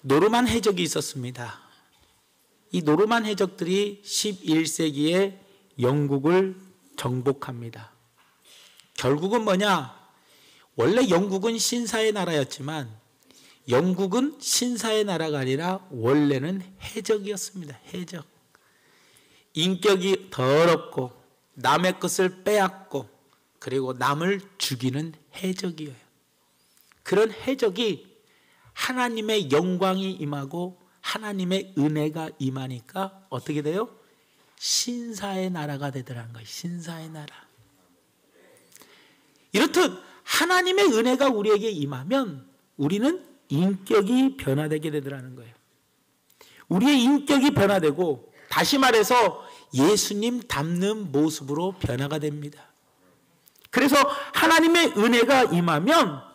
노르만 해적이 있었습니다. 이 노르만 해적들이 11세기에 영국을 정복합니다. 결국은 뭐냐? 원래 영국은 신사의 나라였지만 영국은 신사의 나라가 아니라 원래는 해적이었습니다. 해적. 인격이 더럽고 남의 것을 빼앗고 그리고 남을 죽이는 해적이에요. 그런 해적이 하나님의 영광이 임하고 하나님의 은혜가 임하니까 어떻게 돼요? 신사의 나라가 되더라는 거예요. 신사의 나라. 이렇듯 하나님의 은혜가 우리에게 임하면 우리는 인격이 변화되게 되더라는 거예요. 우리의 인격이 변화되고 다시 말해서 예수님 닮는 모습으로 변화가 됩니다. 그래서 하나님의 은혜가 임하면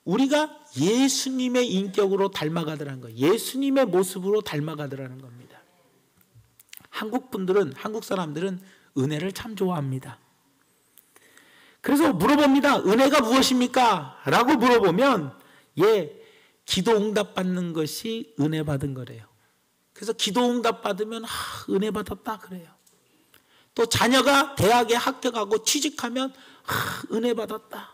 우리가 예수님의 인격으로 닮아가더라는 거예요. 예수님의 모습으로 닮아가더라는 겁니다. 한국 사람들은 은혜를 참 좋아합니다. 그래서 물어봅니다. 은혜가 무엇입니까? 라고 물어보면 기도 응답 받는 것이 은혜 받은 거래요. 그래서 기도 응답 받으면 은혜 받았다 그래요. 또 자녀가 대학에 합격하고 취직하면 은혜 받았다.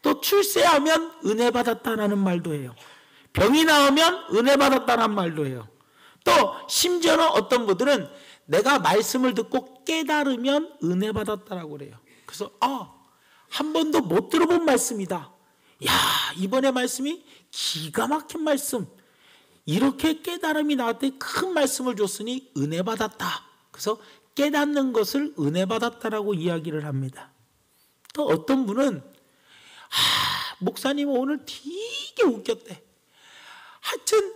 또 출세하면 은혜 받았다라는 말도 해요. 병이 나오면 은혜 받았다는 말도 해요. 또 심지어는 어떤 분들은 내가 말씀을 듣고 깨달으면 은혜 받았다라고 그래요. 그래서 한 번도 못 들어본 말씀이다. 야, 이번에 말씀이 기가 막힌 말씀. 이렇게 깨달음이 나한테 큰 말씀을 줬으니 은혜 받았다. 그래서 깨닫는 것을 은혜 받았다라고 이야기를 합니다. 또 어떤 분은 목사님은 오늘 되게 웃겼대. 하여튼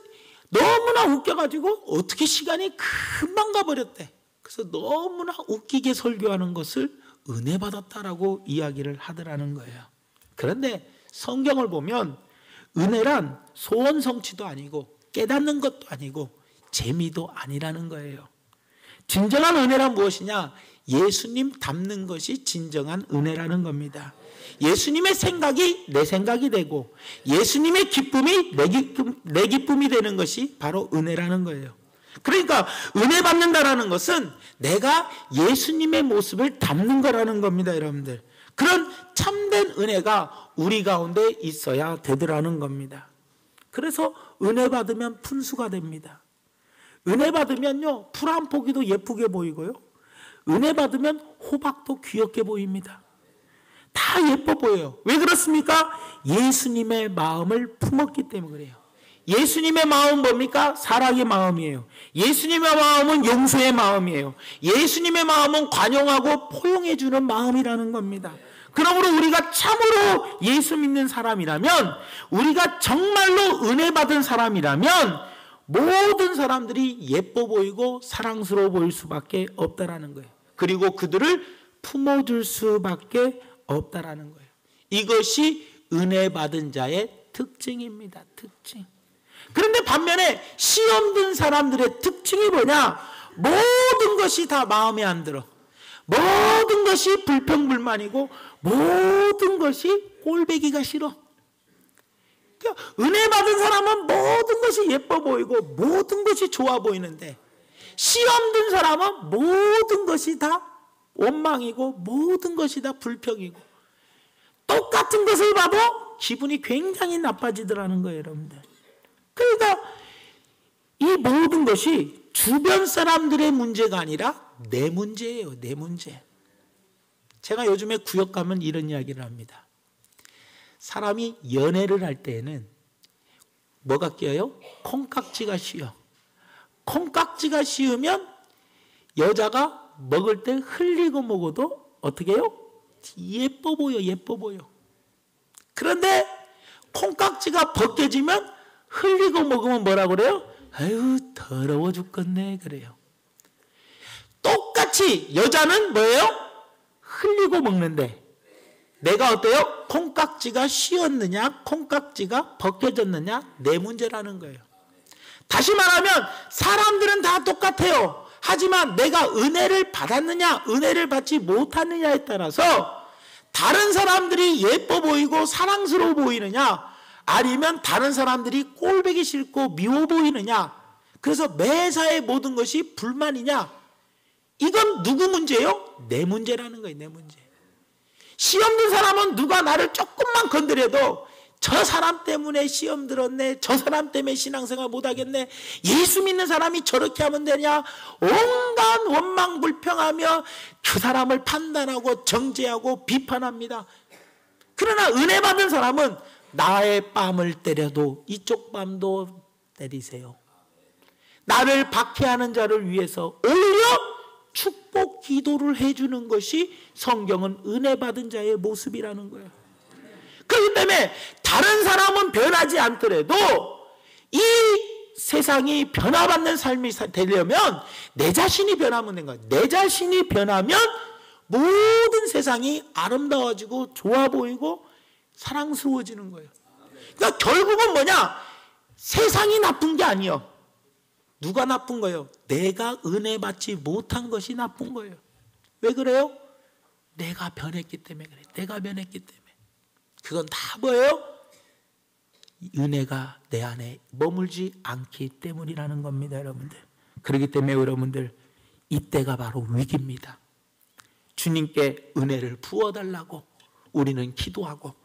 너무나 웃겨가지고 어떻게 시간이 금방 가버렸대. 그래서 너무나 웃기게 설교하는 것을 은혜 받았다라고 이야기를 하더라는 거예요. 그런데 성경을 보면 은혜란 소원 성취도 아니고 깨닫는 것도 아니고 재미도 아니라는 거예요. 진정한 은혜란 무엇이냐? 예수님 닮는 것이 진정한 은혜라는 겁니다. 예수님의 생각이 내 생각이 되고 예수님의 기쁨이 내 기쁨이 되는 것이 바로 은혜라는 거예요. 그러니까 은혜 받는다라는 것은 내가 예수님의 모습을 닮는 거라는 겁니다, 여러분들. 그런 참된 은혜가 우리 가운데 있어야 되더라는 겁니다. 그래서 은혜 받으면 분수가 됩니다. 은혜 받으면요, 풀 한 포기도 예쁘게 보이고요. 은혜 받으면 호박도 귀엽게 보입니다. 다 예뻐 보여요. 왜 그렇습니까? 예수님의 마음을 품었기 때문에 그래요. 예수님의 마음은 뭡니까? 사랑의 마음이에요. 예수님의 마음은 용서의 마음이에요. 예수님의 마음은 관용하고 포용해 주는 마음이라는 겁니다. 그러므로 우리가 참으로 예수 믿는 사람이라면, 우리가 정말로 은혜 받은 사람이라면 모든 사람들이 예뻐 보이고 사랑스러워 보일 수밖에 없다라는 거예요. 그리고 그들을 품어줄 수밖에 없다라는 거예요. 이것이 은혜 받은 자의 특징입니다. 특징. 그런데 반면에 시험 든 사람들의 특징이 뭐냐? 모든 것이 다 마음에 안 들어. 모든 것이 불평불만이고 모든 것이 꼴배기가 싫어. 그러니까 은혜 받은 사람은 모든 것이 예뻐 보이고 모든 것이 좋아 보이는데, 시험 든 사람은 모든 것이 다 원망이고 모든 것이 다 불평이고, 똑같은 것을 봐도 기분이 굉장히 나빠지더라는 거예요, 여러분들. 그러니까 이 모든 것이 주변 사람들의 문제가 아니라 내 문제예요. 내 문제. 제가 요즘에 구역 가면 이런 이야기를 합니다. 사람이 연애를 할 때에는 뭐가 끼어요? 콩깍지가 씌어. 콩깍지가 씌우면 여자가 먹을 때 흘리고 먹어도 어떻게 해요? 예뻐 보여, 예뻐 보여. 그런데 콩깍지가 벗겨지면 흘리고 먹으면 뭐라 그래요? 아유, 더러워 죽겠네 그래요. 똑같이 여자는 뭐예요? 흘리고 먹는데 내가 어때요? 콩깍지가 씌었느냐 콩깍지가 벗겨졌느냐 내 문제라는 거예요. 다시 말하면 사람들은 다 똑같아요. 하지만 내가 은혜를 받았느냐 은혜를 받지 못하느냐에 따라서 다른 사람들이 예뻐 보이고 사랑스러워 보이느냐 아니면 다른 사람들이 꼴보기 싫고 미워 보이느냐, 그래서 매사의 모든 것이 불만이냐, 이건 누구 문제예요? 내 문제라는 거예요. 내 문제. 시험 든 사람은 누가 나를 조금만 건드려도 저 사람 때문에 시험 들었네, 저 사람 때문에 신앙생활 못하겠네, 예수 믿는 사람이 저렇게 하면 되냐, 온갖 원망 불평하며 그 사람을 판단하고 정죄하고 비판합니다. 그러나 은혜 받은 사람은 나의 뺨을 때려도 이쪽 뺨도 때리세요. 나를 박해하는 자를 위해서 오히려 축복 기도를 해주는 것이 성경은 은혜 받은 자의 모습이라는 거예요. 그렇기 때문에 다른 사람은 변하지 않더라도 이 세상이 변화받는 삶이 되려면 내 자신이 변하면 된 거예요. 내 자신이 변하면 모든 세상이 아름다워지고 좋아 보이고 사랑스러워지는 거예요. 그러니까 결국은 뭐냐? 세상이 나쁜 게 아니에요. 누가 나쁜 거예요? 내가 은혜 받지 못한 것이 나쁜 거예요. 왜 그래요? 내가 변했기 때문에 그래요. 내가 변했기 때문에. 그건 다 뭐예요? 은혜가 내 안에 머물지 않기 때문이라는 겁니다, 여러분들. 그렇기 때문에 여러분들, 이때가 바로 위기입니다. 주님께 은혜를 부어달라고 우리는 기도하고,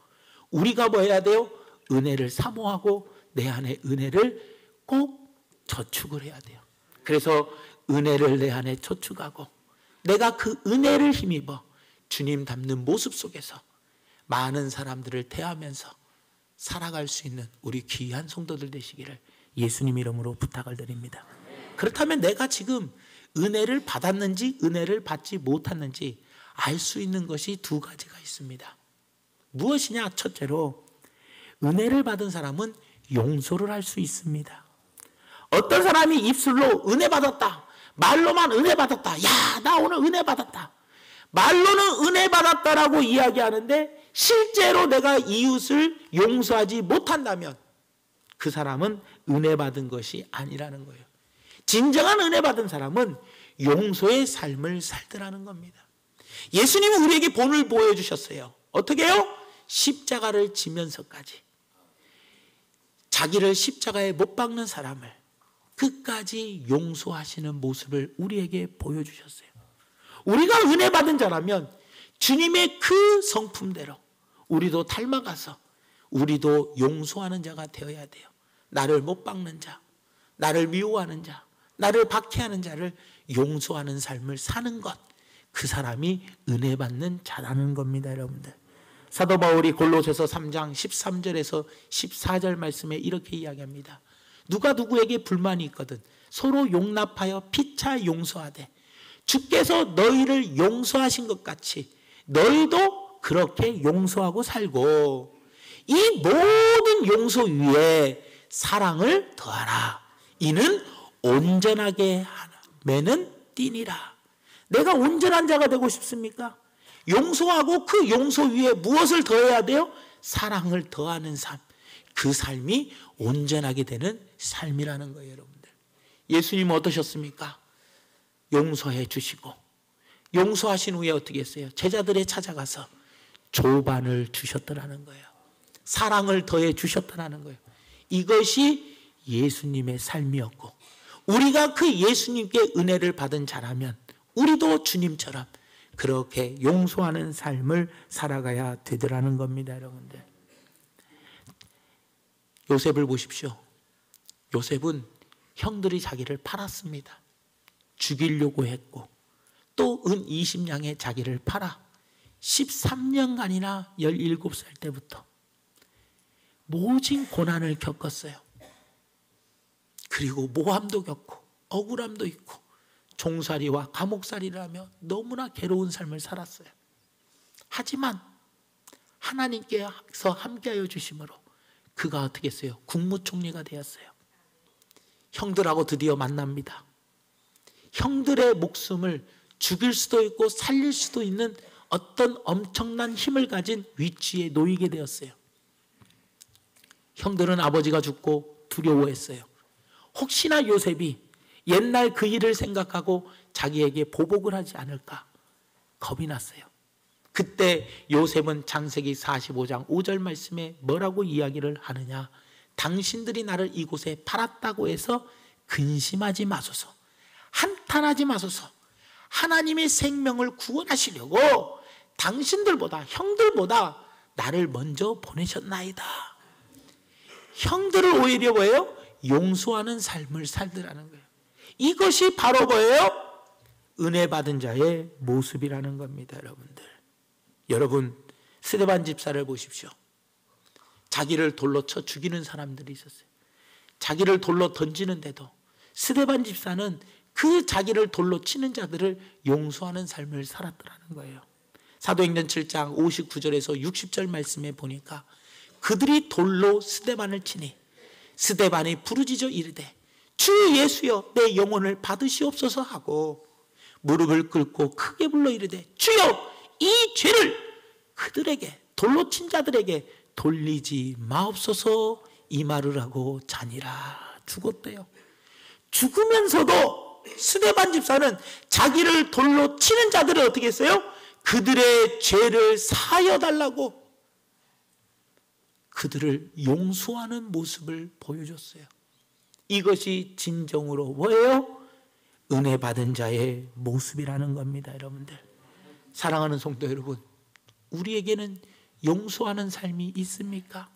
우리가 뭐 해야 돼요? 은혜를 사모하고 내 안에 은혜를 꼭 저축을 해야 돼요. 그래서 은혜를 내 안에 저축하고 내가 그 은혜를 힘입어 주님 닮는 모습 속에서 많은 사람들을 대하면서 살아갈 수 있는 우리 귀한 성도들 되시기를 예수님 이름으로 부탁을 드립니다. 그렇다면 내가 지금 은혜를 받았는지 은혜를 받지 못했는지 알 수 있는 것이 두 가지가 있습니다. 무엇이냐? 첫째로, 은혜를 받은 사람은 용서를 할 수 있습니다. 어떤 사람이 입술로 은혜 받았다, 말로만 은혜 받았다, 야, 나 오늘 은혜 받았다, 말로는 은혜 받았다라고 이야기하는데 실제로 내가 이웃을 용서하지 못한다면 그 사람은 은혜 받은 것이 아니라는 거예요. 진정한 은혜 받은 사람은 용서의 삶을 살더라는 겁니다. 예수님은 우리에게 본을 보여주셨어요. 어떻게 해요? 십자가를 지면서까지 자기를 십자가에 못 박는 사람을 끝까지 용서하시는 모습을 우리에게 보여주셨어요. 우리가 은혜 받은 자라면 주님의 그 성품대로 우리도 닮아가서 우리도 용서하는 자가 되어야 돼요. 나를 못 박는 자, 나를 미워하는 자, 나를 박해하는 자를 용서하는 삶을 사는 것, 그 사람이 은혜 받는 자라는 겁니다, 여러분들. 사도 바울이 골로새서 3장 13절에서 14절 말씀에 이렇게 이야기합니다. 누가 누구에게 불만이 있거든 서로 용납하여 피차 용서하되 주께서 너희를 용서하신 것 같이 너희도 그렇게 용서하고 살고 이 모든 용서 위에 사랑을 더하라. 이는 온전하게 하나매는 띠니라. 내가 온전한 자가 되고 싶습니까? 용서하고 그 용서 위에 무엇을 더해야 돼요? 사랑을 더하는 삶. 그 삶이 온전하게 되는 삶이라는 거예요, 여러분들. 예수님은 어떠셨습니까? 용서해 주시고 용서하신 후에 어떻게 했어요? 제자들에 찾아가서 조반을 주셨더라는 거예요. 사랑을 더해 주셨더라는 거예요. 이것이 예수님의 삶이었고 우리가 그 예수님께 은혜를 받은 자라면 우리도 주님처럼 그렇게 용서하는 삶을 살아가야 되더라는 겁니다, 여러분들. 요셉을 보십시오. 요셉은 형들이 자기를 팔았습니다. 죽이려고 했고 또 은 20냥에 자기를 팔아 13년간이나 17살 때부터 모진 고난을 겪었어요. 그리고 모함도 겪고 억울함도 있고 종살이와 감옥살이를 하며 너무나 괴로운 삶을 살았어요. 하지만 하나님께서 함께하여 주심으로 그가 어떻게 했어요? 국무총리가 되었어요. 형들하고 드디어 만납니다. 형들의 목숨을 죽일 수도 있고 살릴 수도 있는 어떤 엄청난 힘을 가진 위치에 놓이게 되었어요. 형들은 아버지가 죽고 두려워했어요. 혹시나 요셉이 옛날 그 일을 생각하고 자기에게 보복을 하지 않을까 겁이 났어요. 그때 요셉은 창세기 45장 5절 말씀에 뭐라고 이야기를 하느냐? 당신들이 나를 이곳에 팔았다고 해서 근심하지 마소서, 한탄하지 마소서. 하나님의 생명을 구원하시려고 당신들보다, 형들보다 나를 먼저 보내셨나이다. 형들을 오히려 뭐예요? 용서하는 삶을 살더라는 거예요. 이것이 바로 뭐예요? 은혜 받은 자의 모습이라는 겁니다. 여러분 스데반 집사를 보십시오. 자기를 돌로 쳐 죽이는 사람들이 있었어요. 자기를 돌로 던지는데도 스데반 집사는 그 자기를 돌로 치는 자들을 용서하는 삶을 살았더라는 거예요. 사도행전 7장 59절에서 60절 말씀에 보니까 그들이 돌로 스데반을 치니 스데반이 부르짖어 이르되 주 예수여 내 영혼을 받으시옵소서 하고 무릎을 꿇고 크게 불러 이르되 주여 이 죄를 그들에게, 돌로 친 자들에게 돌리지 마옵소서, 이 말을 하고 자니라. 죽었대요. 죽으면서도 스데반 집사는 자기를 돌로 치는 자들을 어떻게 했어요? 그들의 죄를 사하여 달라고 그들을 용서하는 모습을 보여줬어요. 이것이 진정으로 뭐예요? 은혜 받은 자의 모습이라는 겁니다. 여러분들, 사랑하는 성도 여러분, 우리에게는 용서하는 삶이 있습니까?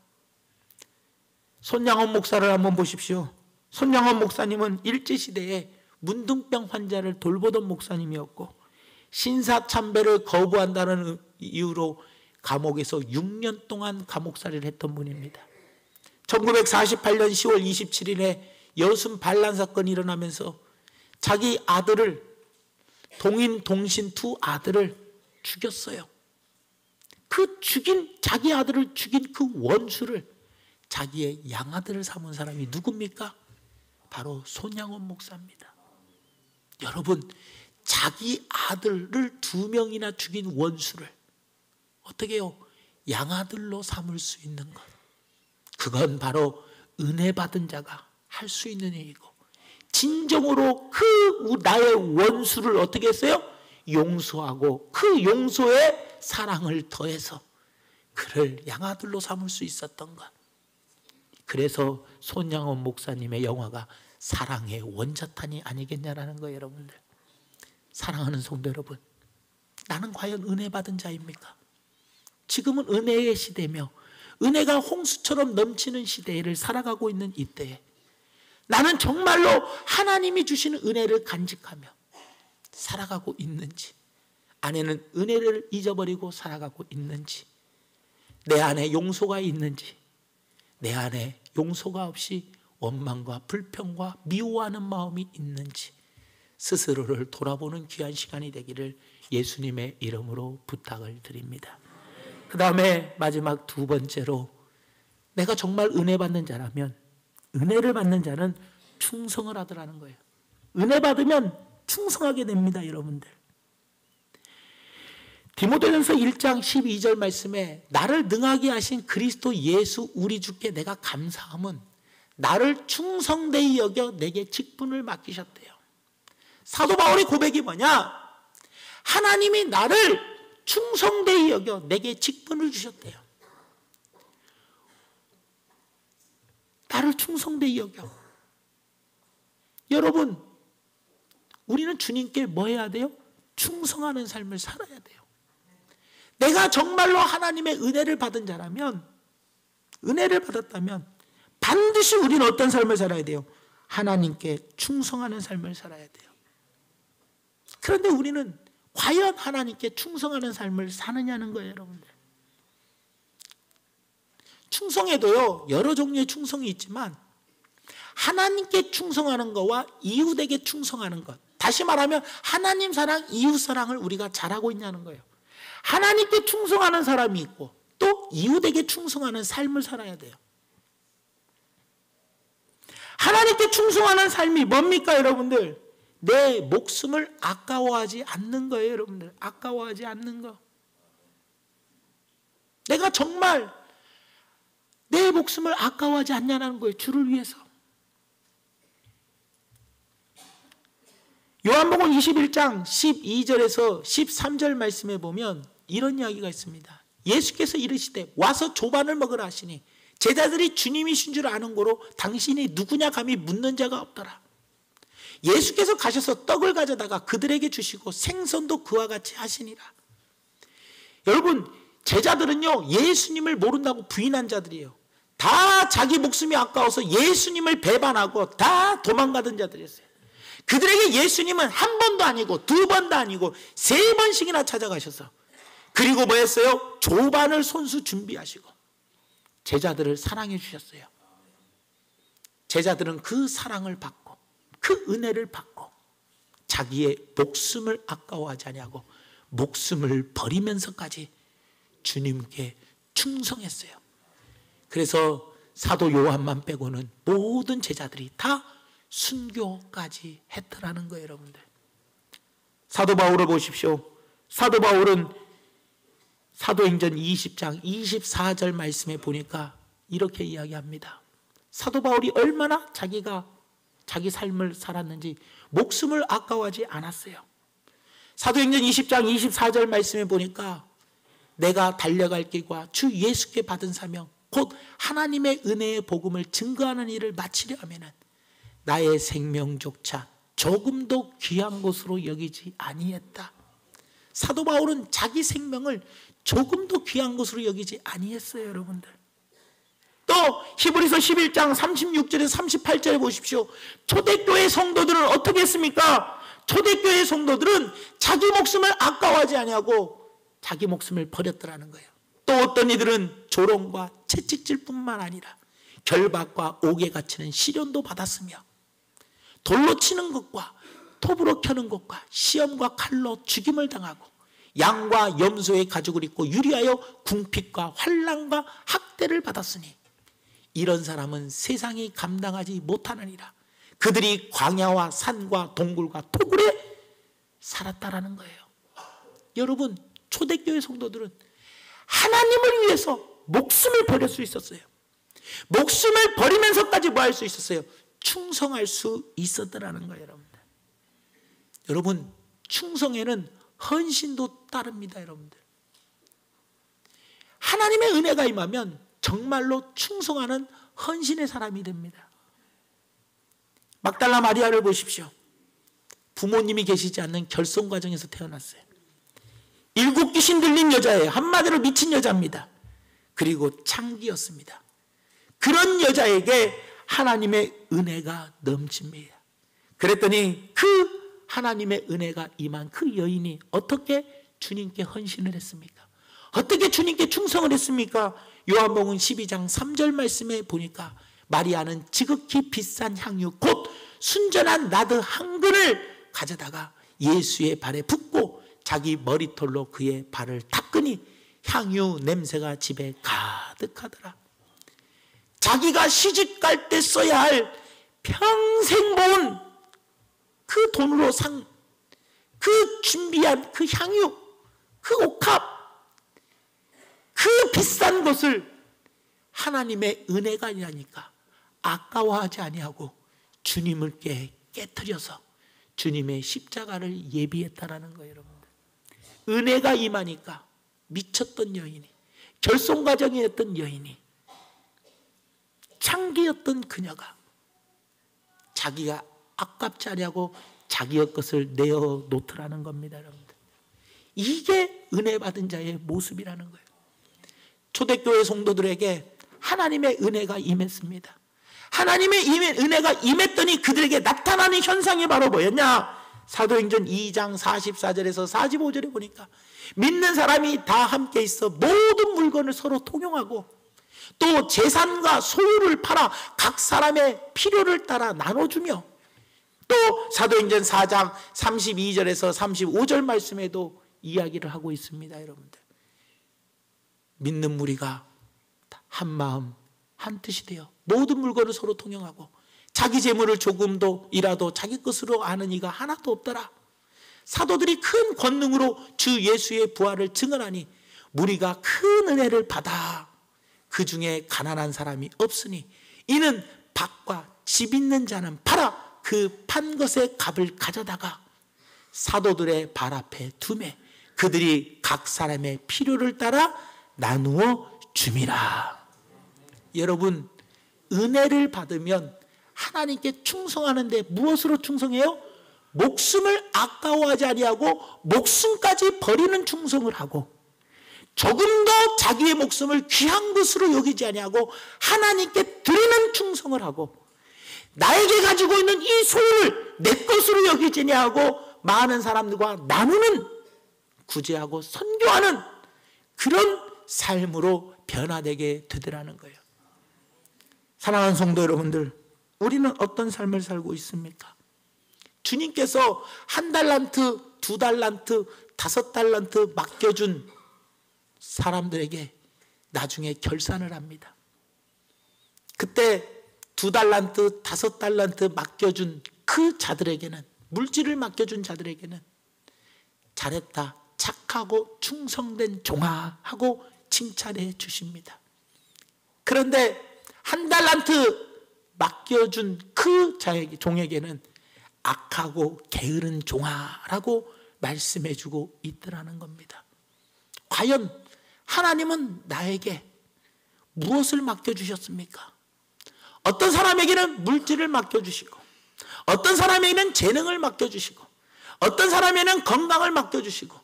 손양원 목사를 한번 보십시오. 손양원 목사님은 일제시대에 문둥병 환자를 돌보던 목사님이었고 신사참배를 거부한다는 이유로 감옥에서 6년 동안 감옥살이를 했던 분입니다. 1948년 10월 27일에 여순 반란 사건이 일어나면서 자기 아들을, 동인 동신 두 아들을 죽였어요. 자기 아들을 죽인 그 원수를 자기의 양아들을 삼은 사람이 누굽니까? 바로 손양원 목사입니다. 여러분, 자기 아들을 2명이나 죽인 원수를 어떻게 해요? 양아들로 삼을 수 있는 것, 그건 은혜 받은 자가 할 수 있는 일이고, 진정으로 그 나의 원수를 어떻게 했어요? 용서하고 그 용서에 사랑을 더해서 그를 양아들로 삼을 수 있었던 것. 그래서 손양원 목사님의 영화가 사랑의 원자탄이 아니겠냐라는 거예요. 여러분들, 사랑하는 성도 여러분, 나는 과연 은혜 받은 자입니까? 지금은 은혜의 시대며 은혜가 홍수처럼 넘치는 시대를 살아가고 있는 이때에 나는 정말로 하나님이 주시는 은혜를 간직하며 살아가고 있는지, 아내는 은혜를 잊어버리고 살아가고 있는지, 내 안에 용서가 있는지, 내 안에 용서가 없이 원망과 불평과 미워하는 마음이 있는지 스스로를 돌아보는 귀한 시간이 되기를 예수님의 이름으로 부탁을 드립니다. 그 다음에 마지막 두 번째로, 내가 정말 은혜 받는 자라면, 은혜를 받는 자는 충성을 하더라는 거예요. 은혜 받으면 충성하게 됩니다. 여러분들, 디모데전서 1장 12절 말씀에 나를 능하게 하신 그리스도 예수 우리 주께 내가 감사함은 나를 충성되이 여겨 내게 직분을 맡기셨대요. 사도 바울의 고백이 뭐냐? 하나님이 나를 충성되이 여겨 내게 직분을 주셨대요. 나를 충성되이 여겨. 여러분, 우리는 주님께 뭐 해야 돼요? 충성하는 삶을 살아야 돼요. 내가 정말로 하나님의 은혜를 받은 자라면, 은혜를 받았다면 반드시 우리는 어떤 삶을 살아야 돼요? 하나님께 충성하는 삶을 살아야 돼요. 그런데 우리는 과연 하나님께 충성하는 삶을 사느냐는 거예요. 여러분들, 충성에도요 여러 종류의 충성이 있지만 하나님께 충성하는 것과 이웃에게 충성하는 것, 다시 말하면 하나님 사랑, 이웃 사랑을 우리가 잘하고 있냐는 거예요. 하나님께 충성하는 사람이 있고 또 이웃에게 충성하는 삶을 살아야 돼요. 하나님께 충성하는 삶이 뭡니까? 여러분들, 내 목숨을 아까워하지 않는 거예요. 여러분들, 아까워하지 않는 거. 내가 정말 내 목숨을 아까워하지 않냐는 거예요. 주를 위해서. 요한복음 21장 12절에서 13절 말씀에 보면 이런 이야기가 있습니다. 예수께서 이르시되 와서 조반을 먹으라 하시니 제자들이 주님이신 줄 아는 고로 당신이 누구냐 감히 묻는 자가 없더라. 예수께서 가셔서 떡을 가져다가 그들에게 주시고 생선도 그와 같이 하시니라. 여러분, 제자들은요 예수님을 모른다고 부인한 자들이에요. 다 자기 목숨이 아까워서 예수님을 배반하고 다 도망가던 자들이었어요. 그들에게 예수님은 한 번도 아니고 두 번도 아니고 세 번씩이나 찾아가셔서, 그리고 뭐 했어요? 조반을 손수 준비하시고 제자들을 사랑해 주셨어요. 제자들은 그 사랑을 받고 그 은혜를 받고 자기의 목숨을 아까워하지 아니하고 목숨을 버리면서까지 주님께 충성했어요. 그래서 사도 요한만 빼고는 모든 제자들이 다 순교까지 했더라는 거예요, 여러분들. 사도 바울을 보십시오. 사도 바울은 사도행전 20장 24절 말씀에 보니까 이렇게 이야기합니다. 사도 바울이 얼마나 자기가 자기 삶을 살았는지 목숨을 아까워하지 않았어요. 사도행전 20장 24절 말씀에 보니까 내가 달려갈 길과 주 예수께 받은 사명 곧 하나님의 은혜의 복음을 증거하는 일을 마치려 하면은 나의 생명조차 조금도 귀한 것으로 여기지 아니했다. 사도 바울은 자기 생명을 조금도 귀한 것으로 여기지 아니했어요, 여러분들. 또 히브리서 11장 36절에서 38절에 보십시오. 초대교회 성도들은 어떻게 했습니까? 초대교회 성도들은 자기 목숨을 아까워하지 아니하고 자기 목숨을 버렸더라는 거예요. 또 어떤 이들은 조롱과 채찍질 뿐만 아니라 결박과 옥에 갇히는 시련도 받았으며 돌로 치는 것과 톱으로 켜는 것과 시험과 칼로 죽임을 당하고 양과 염소의 가죽을 입고 유리하여 궁핍과 환난과 학대를 받았으니 이런 사람은 세상이 감당하지 못하느니라. 그들이 광야와 산과 동굴과 토굴에 살았다라는 거예요. 여러분, 초대교회 성도들은 하나님을 위해서 목숨을 버릴 수 있었어요. 목숨을 버리면서까지 뭐 할 수 있었어요? 충성할 수 있었더라는 거예요, 여러분들. 여러분, 충성에는 헌신도 따릅니다, 여러분들. 하나님의 은혜가 임하면 정말로 충성하는 헌신의 사람이 됩니다. 막달라 마리아를 보십시오. 부모님이 계시지 않는 결손 과정에서 태어났어요. 7 귀신 들린 여자예요. 한마디로 미친 여자입니다. 그리고 창기였습니다. 그런 여자에게 하나님의 은혜가 넘칩니다. 그랬더니 그 하나님의 은혜가 임한 그 여인이 어떻게 주님께 헌신을 했습니까? 어떻게 주님께 충성을 했습니까? 요한복음 12장 3절 말씀에 보니까 마리아는 지극히 비싼 향유 곧 순전한 나드 한 근을 가져다가 예수의 발에 붓고 자기 머리털로 그의 발을 닦으니 향유 냄새가 집에 가득하더라. 자기가 시집갈 때 써야 할 평생 모은 그 돈으로 산 그 준비한 그 향유, 그 옥합, 그 비싼 것을 하나님의 은혜가 아니라니까 아까워하지 아니하고 주님을 깨트려서 주님의 십자가를 예비했다라는 거예요, 여러분들. 은혜가 임하니까 미쳤던 여인이, 결손 과정이었던 여인이, 창기였던 그녀가 자기가 아깝지 않냐고 자기의 것을 내어 놓더라는 겁니다, 여러분들. 이게 은혜 받은 자의 모습이라는 거예요. 초대교회 성도들에게 하나님의 은혜가 임했습니다. 하나님의 은혜가 임했더니 그들에게 나타나는 현상이 바로 뭐였냐? 사도행전 2장 44절에서 45절에 보니까 믿는 사람이 다 함께 있어 모든 물건을 서로 통용하고 또 재산과 소유를 팔아 각 사람의 필요를 따라 나눠주며 또 사도행전 4장 32절에서 35절 말씀에도 이야기를 하고 있습니다, 여러분들. 믿는 무리가 한 마음 한 뜻이 되어 모든 물건을 서로 통용하고 자기 재물을 조금도 이라도 자기 것으로 아는 이가 하나도 없더라. 사도들이 큰 권능으로 주 예수의 부활을 증언하니 무리가 큰 은혜를 받아 그 중에 가난한 사람이 없으니 이는 밭과 집 있는 자는 팔아 그 판 것의 값을 가져다가 사도들의 발 앞에 두매 그들이 각 사람의 필요를 따라 나누어 줌이라. 여러분, 은혜를 받으면 하나님께 충성하는데 무엇으로 충성해요? 목숨을 아까워하지 아니하고 목숨까지 버리는 충성을 하고, 조금 더 자기의 목숨을 귀한 것으로 여기지 아니하고 하나님께 드리는 충성을 하고, 나에게 가지고 있는 이 소유를 내 것으로 여기지 아니하고 많은 사람들과 나누는, 구제하고 선교하는 그런 삶으로 변화되게 되더라는 거예요. 사랑하는 성도 여러분들, 우리는 어떤 삶을 살고 있습니까? 주님께서 1달란트, 2달란트, 5달란트 맡겨준 사람들에게 나중에 결산을 합니다. 그때 2달란트, 5달란트 맡겨준 그 자들에게는, 물질을 맡겨준 자들에게는 잘했다, 착하고 충성된 종아 하고 칭찬해 주십니다. 그런데 1달란트 맡겨준 그 종에게는 악하고 게으른 종아라고 말씀해 주고 있더라는 겁니다. 과연 하나님은 나에게 무엇을 맡겨주셨습니까? 어떤 사람에게는 물질을 맡겨주시고, 어떤 사람에게는 재능을 맡겨주시고, 어떤 사람에게는 건강을 맡겨주시고,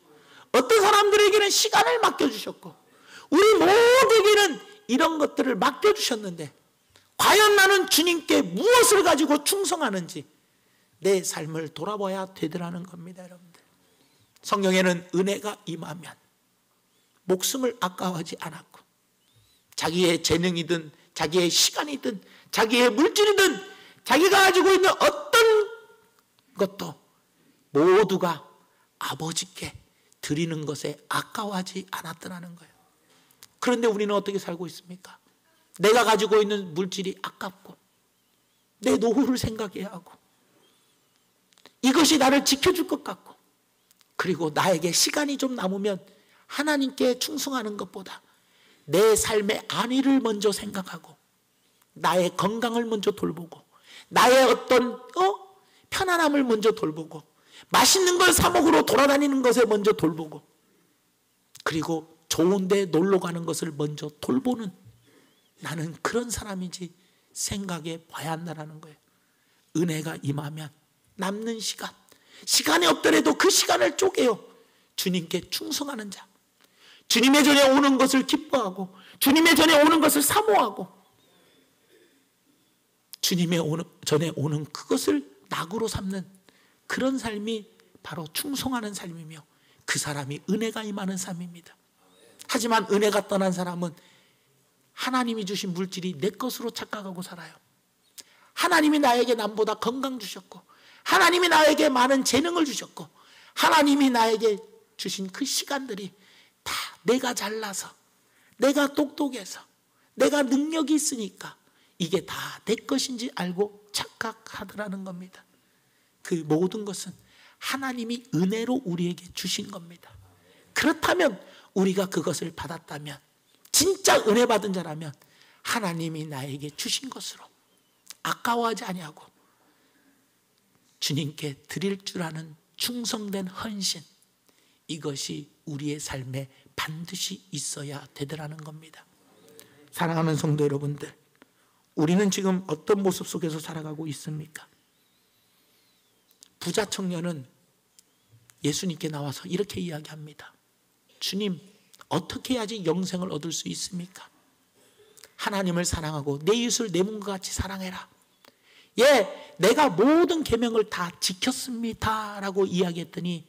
어떤 사람들에게는 시간을 맡겨주셨고, 우리 모두에게는 이런 것들을 맡겨주셨는데 과연 나는 주님께 무엇을 가지고 충성하는지 내 삶을 돌아봐야 되더라는 겁니다. 여러분들, 성경에는 은혜가 임하면 목숨을 아까워하지 않았고, 자기의 재능이든 자기의 시간이든 자기의 물질이든 자기가 가지고 있는 어떤 것도 모두가 아버지께 드리는 것에 아까워하지 않았더라는 거예요. 그런데 우리는 어떻게 살고 있습니까? 내가 가지고 있는 물질이 아깝고, 내 노후를 생각해야 하고, 이것이 나를 지켜줄 것 같고, 그리고 나에게 시간이 좀 남으면 하나님께 충성하는 것보다 내 삶의 안위를 먼저 생각하고, 나의 건강을 먼저 돌보고, 나의 어떤 편안함을 먼저 돌보고, 맛있는 걸 사 먹으러 돌아다니는 것에 먼저 돌보고, 그리고 좋은 데 놀러 가는 것을 먼저 돌보는, 나는 그런 사람인지 생각해 봐야 한다는 거예요. 은혜가 임하면 남는 시간이 없더라도 그 시간을 쪼개요 주님께 충성하는 자, 주님의 전에 오는 것을 기뻐하고, 주님의 전에 오는 것을 사모하고, 주님의 전에 오는 그것을 낙으로 삼는 그런 삶이 바로 충성하는 삶이며, 그 사람이 은혜가 임하는 삶입니다. 하지만 은혜가 떠난 사람은 하나님이 주신 물질이 내 것으로 착각하고 살아요. 하나님이 나에게 남보다 건강 주셨고, 하나님이 나에게 많은 재능을 주셨고, 하나님이 나에게 주신 그 시간들이 다 내가 잘나서, 내가 똑똑해서, 내가 능력이 있으니까 이게 다 내 것인지 알고 착각하더라는 겁니다. 그 모든 것은 하나님이 은혜로 우리에게 주신 겁니다. 그렇다면 우리가 그것을 받았다면, 진짜 은혜 받은 자라면 하나님이 나에게 주신 것으로 아까워하지 아니하고 주님께 드릴 줄 아는 충성된 헌신, 이것이 우리의 삶에 반드시 있어야 되더라는 겁니다. 사랑하는 성도 여러분들, 우리는 지금 어떤 모습 속에서 살아가고 있습니까? 부자 청년은 예수님께 나와서 이렇게 이야기합니다. 주님, 어떻게 해야지 영생을 얻을 수 있습니까? 하나님을 사랑하고 내 이웃을 내 몸과 같이 사랑해라. 예, 내가 모든 계명을 다 지켰습니다 라고 이야기했더니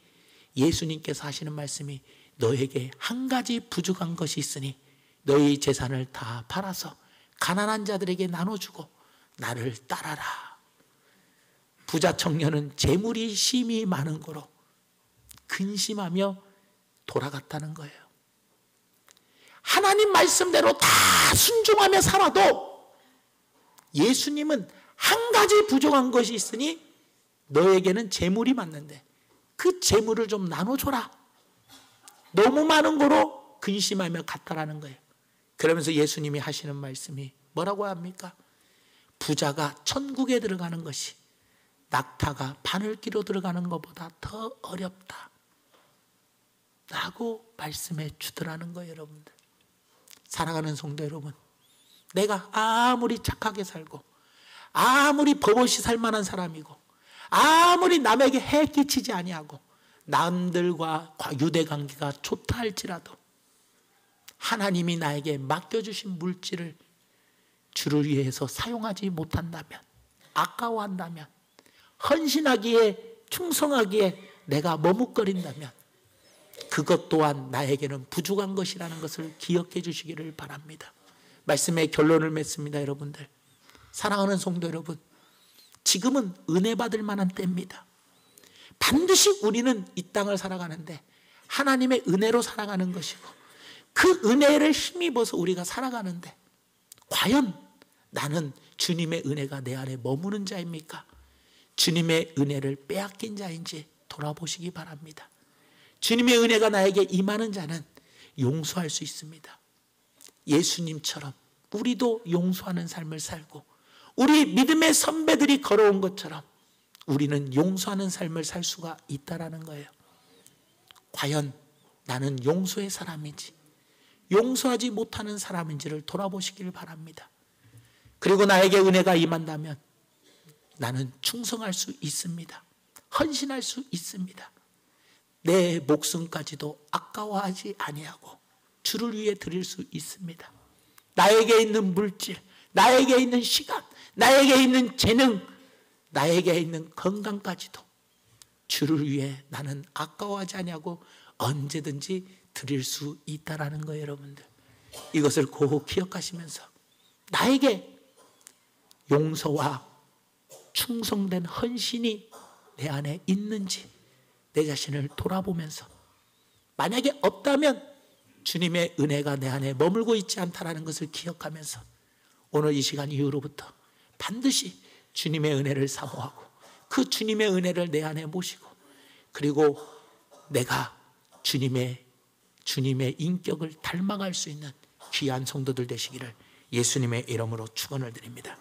예수님께서 하시는 말씀이, 너에게 한 가지 부족한 것이 있으니 너희 재산을 다 팔아서 가난한 자들에게 나눠주고 나를 따라라. 부자 청년은 재물이 심히 많은 거로 근심하며 돌아갔다는 거예요. 하나님 말씀대로 다 순종하며 살아도 예수님은 한 가지 부족한 것이 있으니 너에게는 재물이 많는데 그 재물을 좀 나눠줘라. 너무 많은 거로 근심하며 갔다라는 거예요. 그러면서 예수님이 하시는 말씀이 뭐라고 합니까? 부자가 천국에 들어가는 것이 낙타가 바늘기로 들어가는 것보다 더 어렵다. 라고 말씀해 주더라는 거예요. 여러분들, 사랑하는 성도 여러분, 내가 아무리 착하게 살고 아무리 버벗이 살만한 사람이고 아무리 남에게 해 끼치지 아니하고 남들과 유대관계가 좋다 할지라도 하나님이 나에게 맡겨주신 물질을 주를 위해서 사용하지 못한다면, 아까워한다면, 헌신하기에 충성하기에 내가 머뭇거린다면 그것 또한 나에게는 부족한 것이라는 것을 기억해 주시기를 바랍니다. 말씀의 결론을 맺습니다. 여러분들, 사랑하는 성도 여러분, 지금은 은혜 받을 만한 때입니다. 반드시 우리는 이 땅을 살아가는데 하나님의 은혜로 살아가는 것이고 그 은혜를 힘입어서 우리가 살아가는데 과연 나는 주님의 은혜가 내 안에 머무는 자입니까? 주님의 은혜를 빼앗긴 자인지 돌아보시기 바랍니다. 주님의 은혜가 나에게 임하는 자는 용서할 수 있습니다. 예수님처럼 우리도 용서하는 삶을 살고 우리 믿음의 선배들이 걸어온 것처럼 우리는 용서하는 삶을 살 수가 있다라는 거예요. 과연 나는 용서의 사람인지 용서하지 못하는 사람인지를 돌아보시길 바랍니다. 그리고 나에게 은혜가 임한다면 나는 충성할 수 있습니다. 헌신할 수 있습니다. 내 목숨까지도 아까워하지 아니하고 주를 위해 드릴 수 있습니다. 나에게 있는 물질, 나에게 있는 시간, 나에게 있는 재능, 나에게 있는 건강까지도 주를 위해 나는 아까워하지 아니하고 언제든지 드릴 수 있다라는 거예요. 여러분들, 이것을 꼭 기억하시면서 나에게 용서와 충성된 헌신이 내 안에 있는지 내 자신을 돌아보면서, 만약에 없다면 주님의 은혜가 내 안에 머물고 있지 않다라는 것을 기억하면서 오늘 이 시간 이후로부터 반드시 주님의 은혜를 사모하고 그 주님의 은혜를 내 안에 모시고, 그리고 내가 주님의 인격을 닮아갈 수 있는 귀한 성도들 되시기를 예수님의 이름으로 축원을 드립니다.